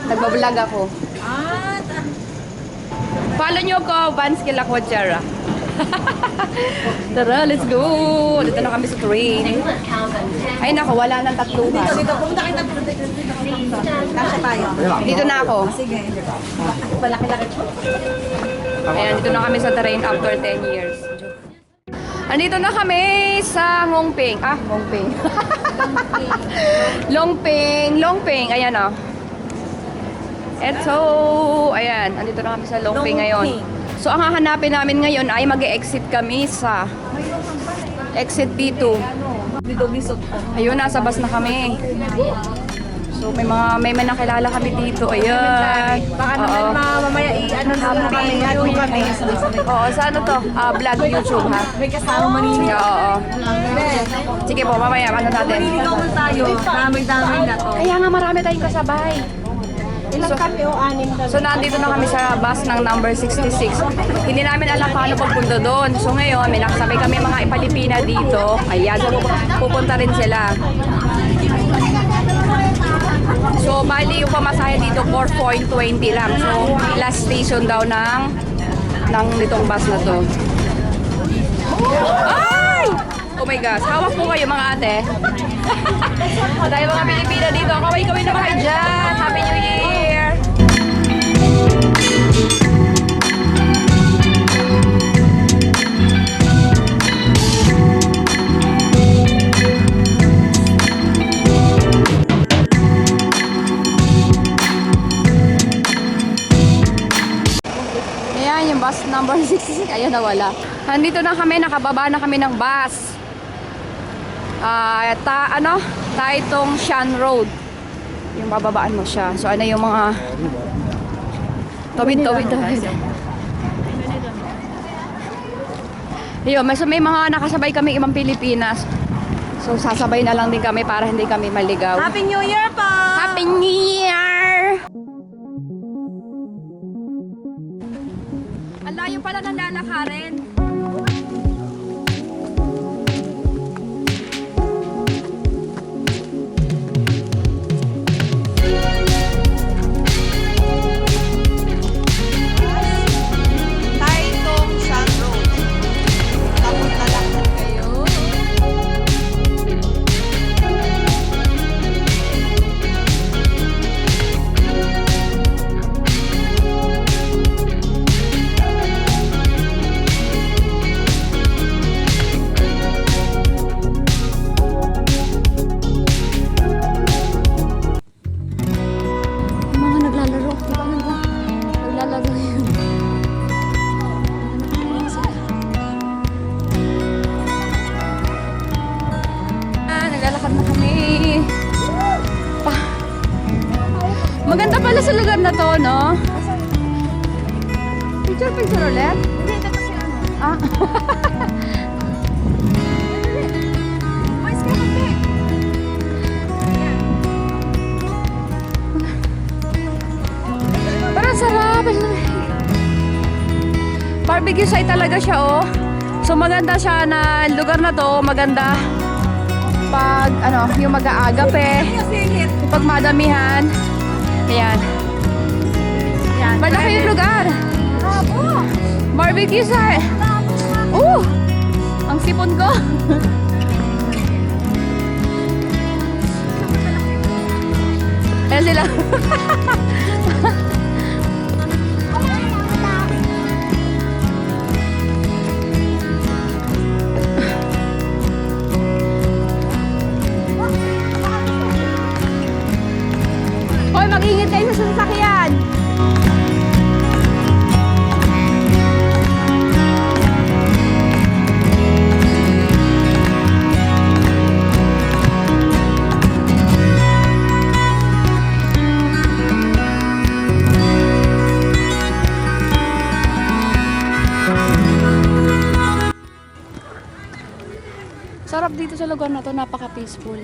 Nagbablog ako. Follow nyo ko, Vans Kila Quadjara. Tara, let's go! Dito na kami sa train. Ay nako, wala nang takluhan. Dito, pumunta kita dito. Kasya tayo. Dito na ako. Sige. Malaki-laki. Ayan, dito na kami sa train after 10 years. Andito na kami sa Ngongping. Ah, Ngongping. Longping. Ayan o. Eto, ayan. Andito na kami sa Longping ngayon. So, ang hahanapin namin ngayon ay mag-exit kami sa exit P2. Ayun, nasa bus na kami. So, may nakilala kami dito. Ayan. Baka naman mamaya i-ano na kami. Oo, sa ano to? Vlog YouTube, ha? May kasama maninigaw. Oo. Sige po, mamaya. Ano natin? Maninigaw mo tayo. Damay-damay na to. Kaya nga marami tayong kasabay. Ilang kami o anim na. So, nandito na kami sa bus ng number 66. Hindi namin alam paano pagpunta doon. So, ngayon, may nakasabay kami mga Ipalipina dito. Ayan, so pupunta rin sila. So, bali yung pamasahe dito, 4.20 lang. So, last station daw ng nitong bus na to. Ay! Oh my gosh, hawak po kayo mga ate. Tayo mga Pilipina dito. Kaway-kaway na kayo dyan. Happy New Year! Ayan, yung bus number 66. Ayan, nawala. Nandito na kami, nakababa na kami ng bus. Taitong Shan Road. Yung bababaan mo siya. So, ano yung mga tawid. Ayun, may mga nakasabay kami ibang Pilipinas. So, sasabay na lang din kami para hindi kami maligaw. Happy New Year po! Happy New Year! Ang layo pala ng lalakarin. Maganda pala sa lugar na to, no? Picture ulit? Hindi, ito kasi ano. Ah. Boys, ka kape. Parang sarap. Barbecue site talaga siya, oh. So maganda siya na lugar na to, maganda pag yung mag-aagape, pag madamihan. Ayan. Malaki yung lugar. Barbecue site. Ang sipon ko. Ayan sila. Hoy, mag-ingat kayo sa sasakyan. Sarap dito sa lugar na to, napaka-peaceful.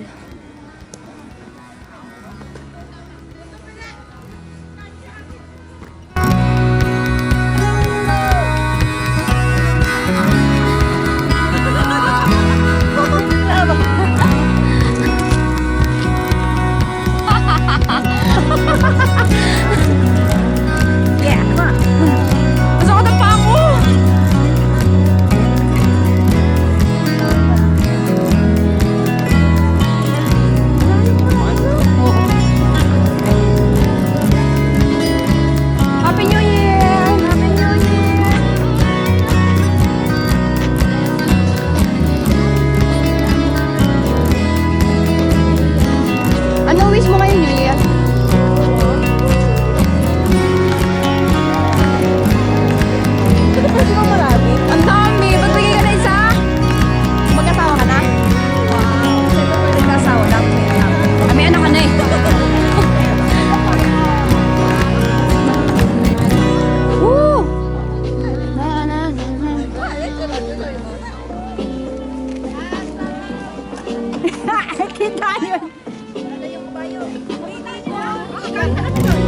Kita yun.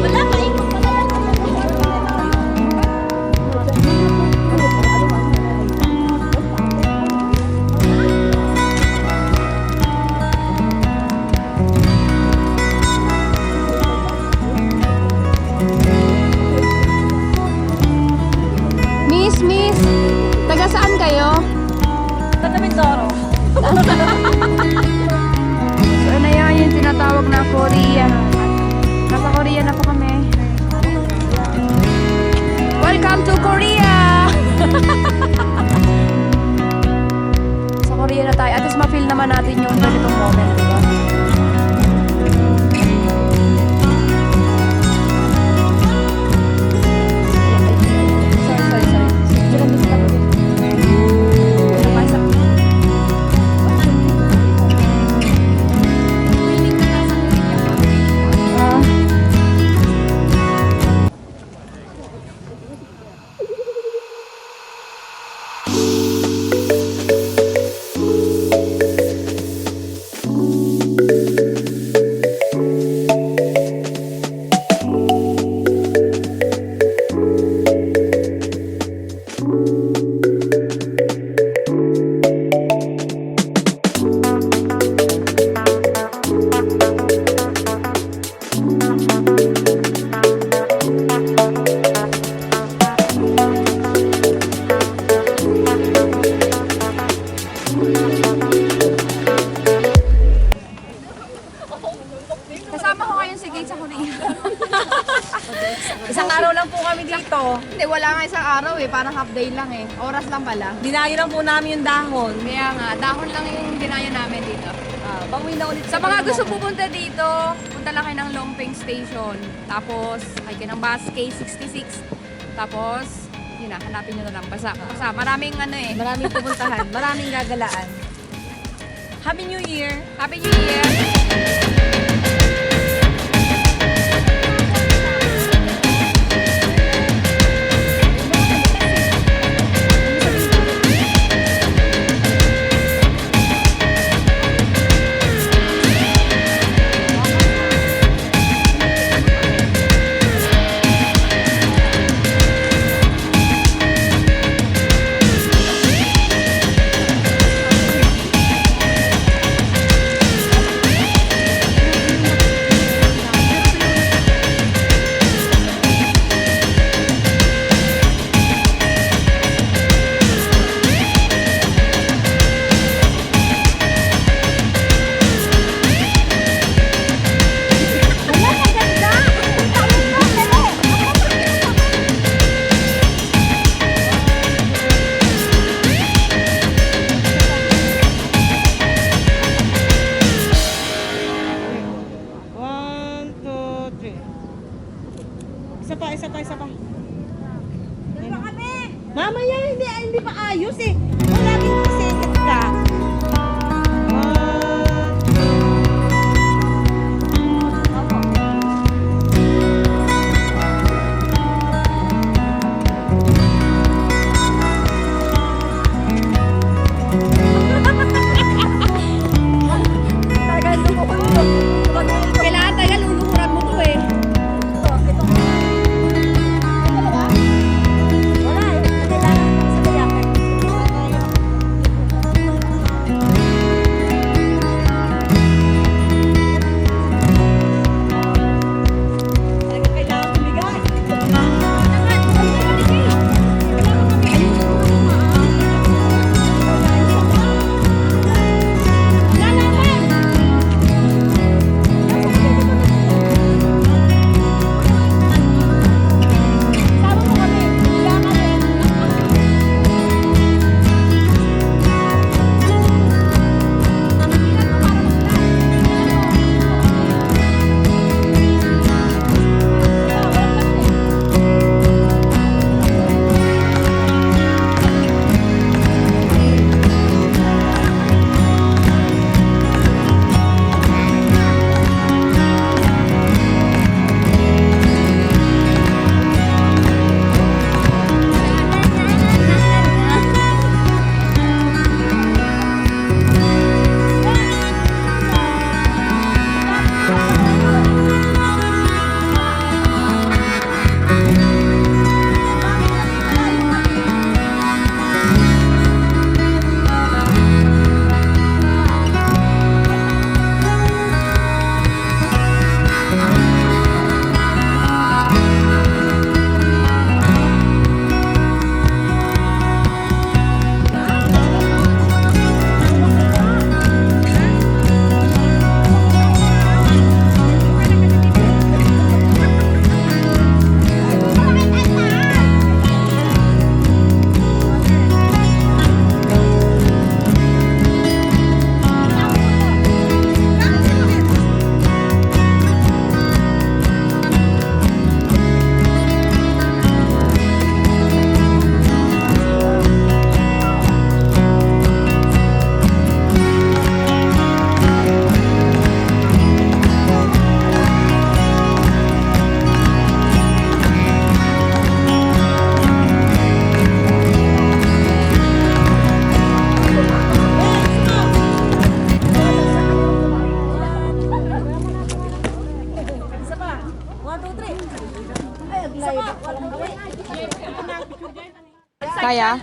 Wala, paikot pala yan. Miss, taga saan kayo? Tatamid Zoro. So, ano yan yung tinatawag na Korea. Nasa Korea na po kami. Welcome to Korea! Sa Korea na tayo. At least ma-feel naman natin yung ganitong moment, diba? Kasama ko ngayon si Gate sa Korea. Isang araw lang po kami dito. Hindi, wala nga isang araw eh. Parang half day lang eh. Oras lang pala. Dinayo lang po namin yung dahon. Kaya nga, dahon lang yung dinaya namin dito. Bawi na ulit Sa mga gusto pupunta dito, punta lang kayo ng Longpeng Station. Tapos, ay kayo ng bus K66. Tapos, yun na, hanapin nyo na lang. Basta, maraming ano eh. Maraming pupuntahan, maraming gagalaan. Happy New Year! Happy New Year! kaya?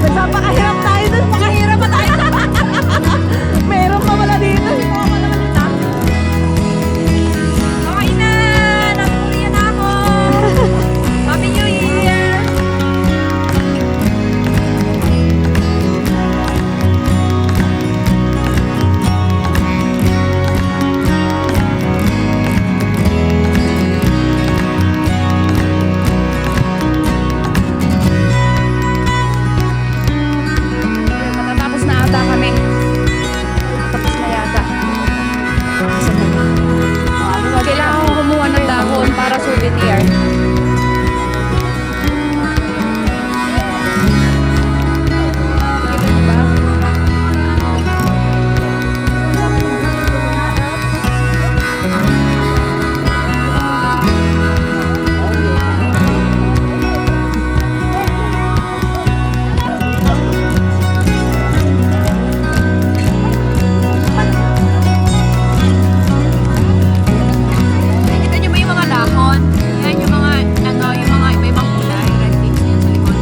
Nagpapakahirap tayo dun. Pakahirap pa tayo. Meron pa wala dito. Okay na. Natuloy na ako. Happy New Year. Matatapos na ata kami. Tapos na yata. Kailangan ko kumuha ng dahon para souvenir. Kita nyo ba yung mga dahon? Yan yung mga, yung mga iba-ibang kulay. Red beans yun sa likod.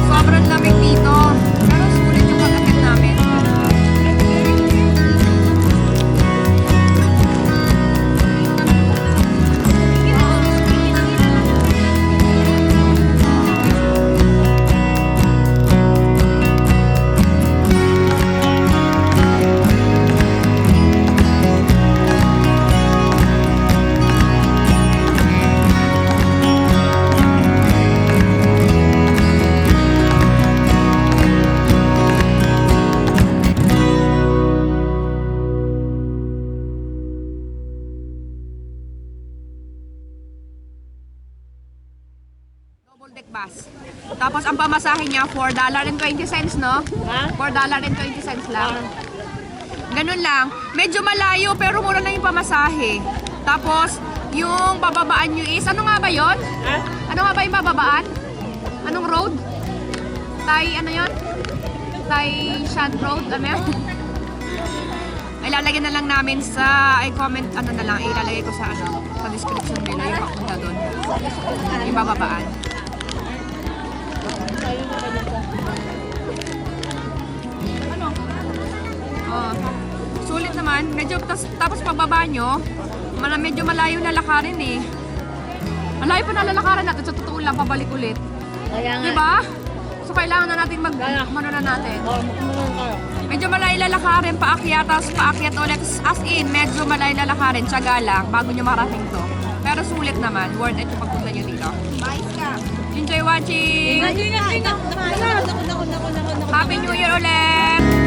Sobrang lamig dito. Pero sulit yung pag-akit namin. Double deck bus. Tapos ang pamasahe niya, $4.20, no? $4.20 lang. Ganun lang. Medyo malayo pero mura lang yung pamasahe. Tapos, yung bababaan nyo is, ano nga ba yon? Ano nga ba yung bababaan? Anong road? Ano yon? Shan Road? Ano yan? Ilalagay na lang namin sa, comment, ano na lang, ilalagay ko sa, sa description nila yung papunta doon. Yung bababaan. Oh, sulit naman. Medyo, tapos pagbaba nyo, medyo malayo na lakarin eh. Malayo pa na lalakaran natin. Sa totoo lang, pabalik ulit. Diba? So, kailangan na natin ano na natin. Medyo malayo lalakarin, paakyat, tapos paakyat ulit. As in, medyo malayo lalakarin, tsaga lang, bago nyo marating to. Pero sulit naman. Worth it yung pagpunta nyo dito. Enjoy watching! Happy New Year ulit!